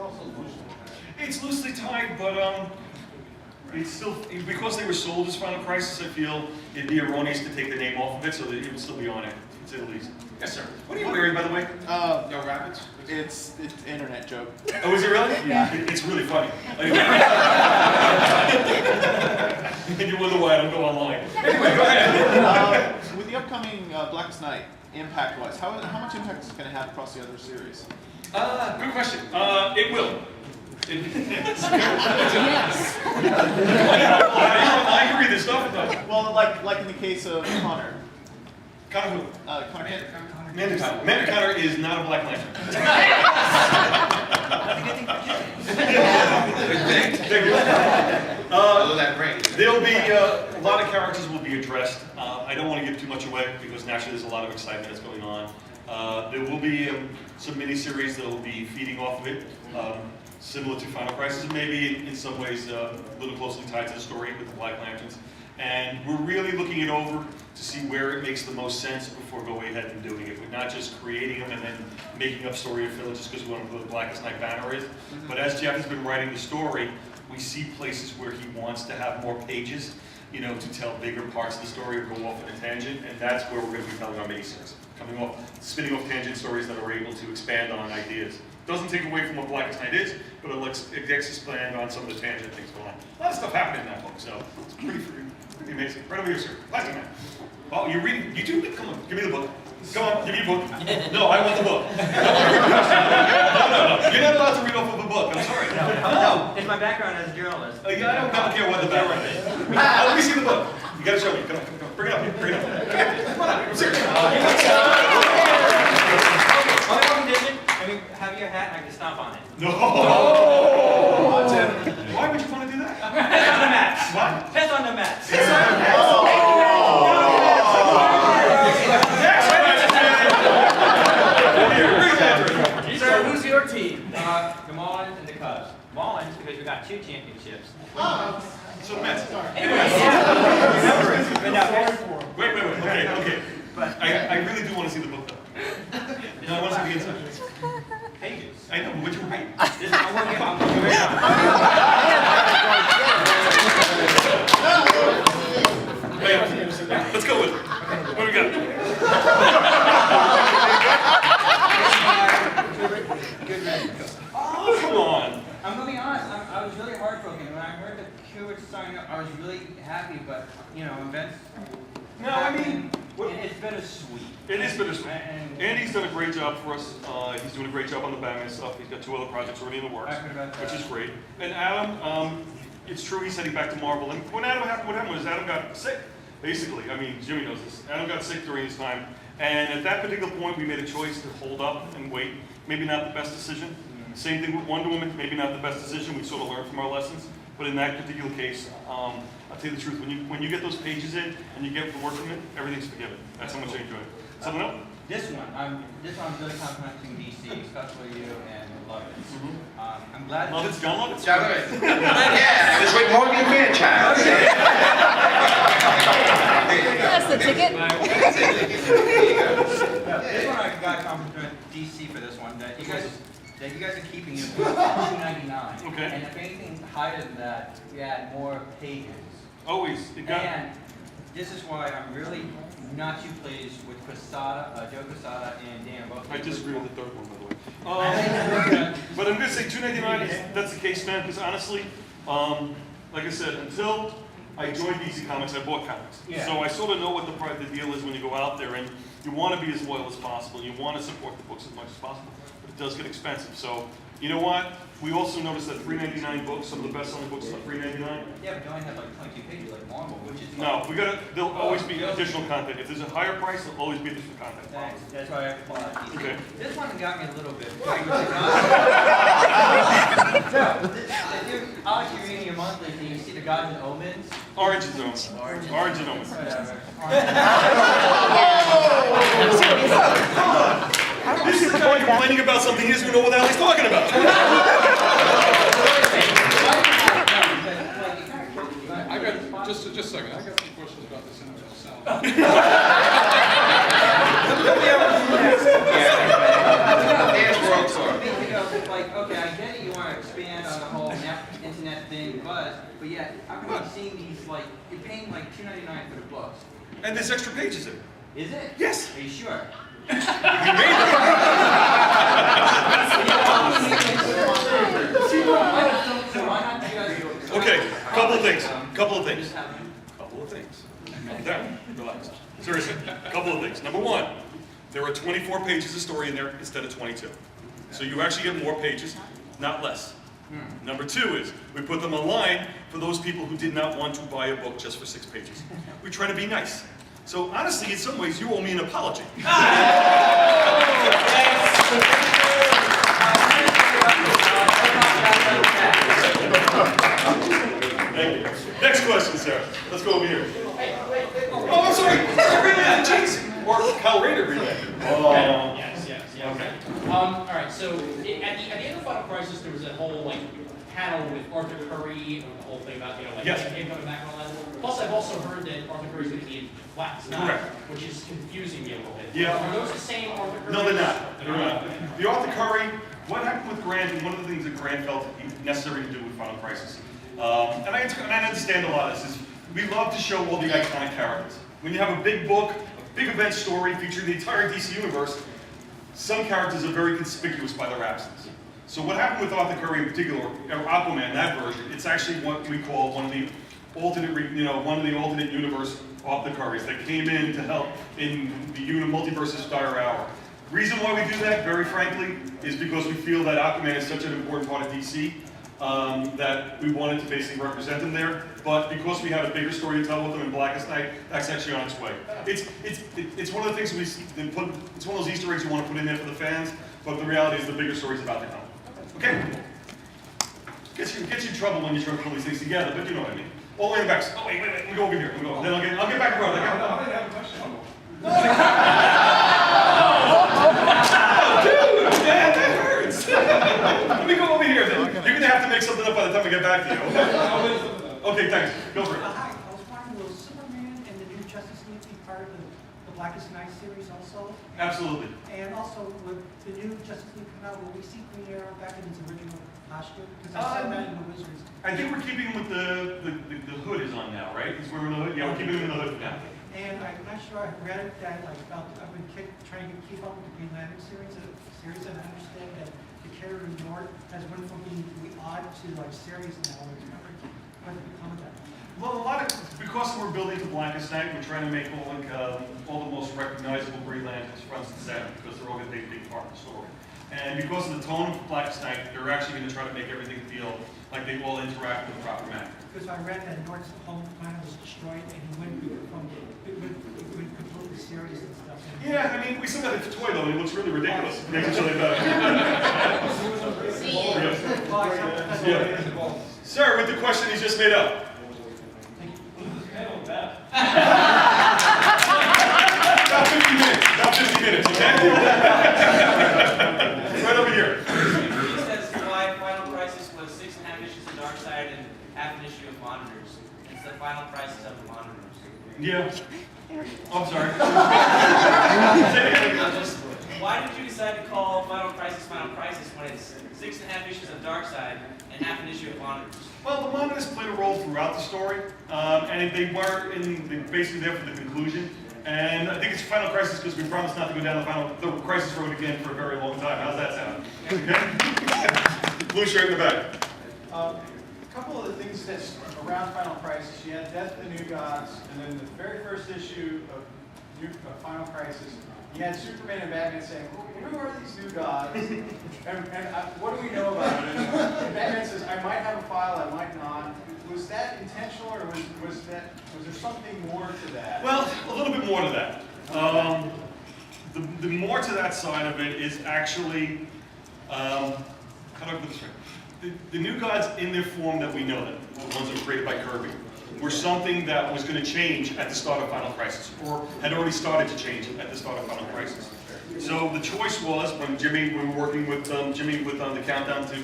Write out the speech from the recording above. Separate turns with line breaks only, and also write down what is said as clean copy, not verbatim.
also loosely tied.
It's loosely tied, but it's still, because they were sold as Final Crisis, I feel it'd be erroneous to take the name off of it, so that it would still be on it, to say the least. Yes, sir. What are you wearing, by the way?
No rabbits?
It's an internet joke.
Oh, is it really?
Yeah.
It's really funny. And you wonder why I don't go online. Anyway, go ahead.
With the upcoming Blackest Night, impact-wise, how much impact is it going to have across the other series?
Good question. It will. Yes. I can read this stuff.
Well, like in the case of Connor.
Connor who?
Connor Kent.
MegaCon is not a Black Lantern. There'll be a lot of characters will be addressed. I don't want to give too much away because naturally there's a lot of excitement that's going on. There will be some miniseries that will be feeding off of it, similar to Final Crisis, and maybe in some ways a little closely tied to the story with the Black Lanterns. And we're really looking it over to see where it makes the most sense before going ahead and doing it. We're not just creating them and then making up story to fill it just because we want to know what the Blackest Night banner is. But as Jeff has been writing the story, we see places where he wants to have more pages, you know, to tell bigger parts of the story or go off on a tangent, and that's where we're going to be telling our miniseries. Spinning off tangent stories that are able to expand on ideas. Doesn't take away from what Blackest Night is, but it expand on some of the tangent things going on. A lot of stuff happened in that book, so it's pretty amazing. Right over here, sir. Plastic Man. Oh, you're reading? You do? Come on, give me the book. Come on, give me a book. No, I want the book. No. You're not allowed to read off of a book. I'm sorry.
No. It's my background as a journalist.
I don't care what the background is. Let me see the book. You gotta show me. Come on. Bring it up here. Bring it up. Come on out. I'm serious.
Only one condition. Have your hat and I can stomp on it.
No. Why would you want to do that?
Piss on the mats.
What?
Piss on the mats.
Sir, who's your team?
The Marlins and the Cubs. Marlins because we got 2 championships.
So the Mets. Wait. Okay.
But
I really do want to see the book though. You know, I want to see the inside.
pages.
I know, but you're right.
This, I'm working on
Let's go with it. What do we got? Oh, come on.
I'm going to be honest, I was really heartbroken. When I heard that Kuwait signed up, I was really happy, but, you know, events...
No, I mean...
It's bittersweet.
It is bittersweet. Andy's done a great job for us. He's doing a great job on the Batman stuff. He's got 2 other projects already in the works, which is great. And Adam, it's true he's heading back to Marvel. And what happened was Adam got sick, basically. I mean, Jimmy knows this. Adam got sick during his time. And at that particular point, we made a choice to hold up and wait. Maybe not the best decision. Same thing with Wonder Woman, maybe not the best decision. We sort of learned from our lessons. But in that particular case, I'll tell you the truth, when you get those pages in and you get the work from it, everything's forgiven. That's how much I enjoy it. Something else?
This one, I'm really complimenting DC, especially you and Lovitz. I'm glad.
Lovitz, John Lovitz?
Yeah, it's like Morgan Fairchild.
That's the ticket.
This one I got to compliment DC for this one. That you guys are keeping it for $2.99.
Okay.
And if anything higher than that, you add more pages.
Always.
And this is why I'm really not too pleased with Joe Quesada and Dan both.
I disagree with the third one, by the way. But I'm going to say $2.99, that's the case, man, because honestly, like I said, until I joined DC Comics, I bought comics.
Yeah.
So I sort of know what the deal is when you go out there, and you want to be as loyal as possible. You want to support the books as much as possible, but it does get expensive. So, you know what? We also noticed that $3.99 books, some of the best-selling books are $3.99.
Yeah, but you only have like 22 pages like Marvel, which is
No, there'll always be additional content. If there's a higher price, there'll always be additional content.
Thanks. That's why I applaud DC.
Okay.
This one got me a little bit. Alex, you're reading your monthly, and you see the Gods and Omens.
Origin Omens. Origin Omens.
Whatever.
This is the guy complaining about something he doesn't know what the hell he's talking about.
I got just a second. I got some questions about this NFL sound.
Like, okay, I get it. You want How come I'm seeing these, like, you're paying like $2.99 for the books?
And there's extra pages in it.
Is it?
Yes.
Are you sure?
You made it.
So why not you guys go?
Okay, couple of things.
Just have them.
Couple of things. Calm down. Relax. Seriously, couple of things. Number one, there are 24 pages of story in there instead of 22. So you actually get more pages, not less. Number two is, we put them online for those people who did not want to buy a book just for 6 pages. We try to be nice. So honestly, in some ways, you owe me an apology. Thank you. Next question, Sarah. Let's go over here. Oh, I'm sorry. Greenland, jeez. Or Kyle Raider Greenland. Oh.
Yes. Okay. All right. So at the end of Final Crisis, there was a whole like panel with Arthur Curry and the whole thing about like
Yes.
him coming back and all that. Plus, I've also heard that Arthur Curry's going to be in Black's Night,
Correct.
which is confusing me a little bit.
Yeah.
Are those the same Arthur Curry?
No, they're not. They're not. The Arthur Curry, what happened with Grant, and one of the things that Grant felt necessary to do with Final Crisis, and I understand a lot of this, is we love to show all the iconic characters. When you have a big book, a big event story featuring the entire DC universe, some characters are very conspicuous by their absence. So what happened with Arthur Curry in particular, or Aquaman, that version, it's actually what we call one of the alternate universe Arthur Currys that came in to help in the multiverse's dire hour. Reason why we do that, very frankly, is because we feel that Aquaman is such an important part of DC that we wanted to basically represent him there. But because we had a bigger story to tell with him in Blackest Night, that's actually on its way. It's one of the things it's one of those Easter eggs you want to put in there for the fans. But the reality is the bigger story's about to come. Okay. Gets you in trouble when you try to put these things together, but you know what I mean. All the way in the back. Oh wait, let me go over here. Then I'll get back around.
I didn't have a question.
Oh, dude, man, that hurts. Let me go over here. Then. You're gonna have to make something up by the time I get back to you. Okay, thanks. Go for it.
Hi, I was wondering, will Superman and the new Justice League be part of the Blackest Night series also?
Absolutely.
And also, would the new Justice League come out, will we see Green Arrow back in his original posture? Because I saw that in the Wizards.
I think we're keeping him with the hood is on now, right? He's wearing the hood. Yeah, we're keeping him in the hood now.
And I'm not sure, I read it that, like, I've been trying to keep up with the Green Lantern series, and I understand that the character Nort has went from being the odd to, like, serious now. What has become of that?
Well, because we're building to Blackest Night, we're trying to make all the most recognizable Green Lanterns front and center, because they're all going to be a big part of the story. And because of the tone of Blackest Night, they're actually going to try to make everything feel like they all interact in the proper manner.
Because I read that Nort's home planet was destroyed, and he went completely serious and stuff.
Yeah, I mean, we still got the toy though, and it looks really ridiculous. It makes it really better. Yeah. Sir, with the question he's just made up. About 50 minutes. About 50 minutes, okay? Right over here.
He says why Final Crisis was 6.5 issues of Darkseid and half an issue of Monitors. It's the Final Crisis of the Monitors.
Yeah. I'm sorry.
Why did you decide to call Final Crisis when it's 6.5 issues of Darkseid and half an issue of Monitors?
Well, the monitors played a role throughout the story, and they were basically there for the conclusion. And I think it's Final Crisis because we promised not to go down the Crisis road again for a very long time. How's that sound? Okay? Blue shirt in the back.
A couple of the things that's around Final Crisis, you had Death of the New Gods, and then the very first issue of Final Crisis, you had Superman and Batman saying, who are these new gods? and what do we know about it? And Batman says, I might have a file, I might not. Was that intentional, or was there something more to that?
Well, a little bit more to that. The more to that side of it is actually, how do I put this right? The new gods in their form that we know them, the ones that were created by Kirby, were something that was going to change at the start of Final Crisis, or had already started to change at the start of Final Crisis. So the choice was, when we were working with Jimmy with the countdown to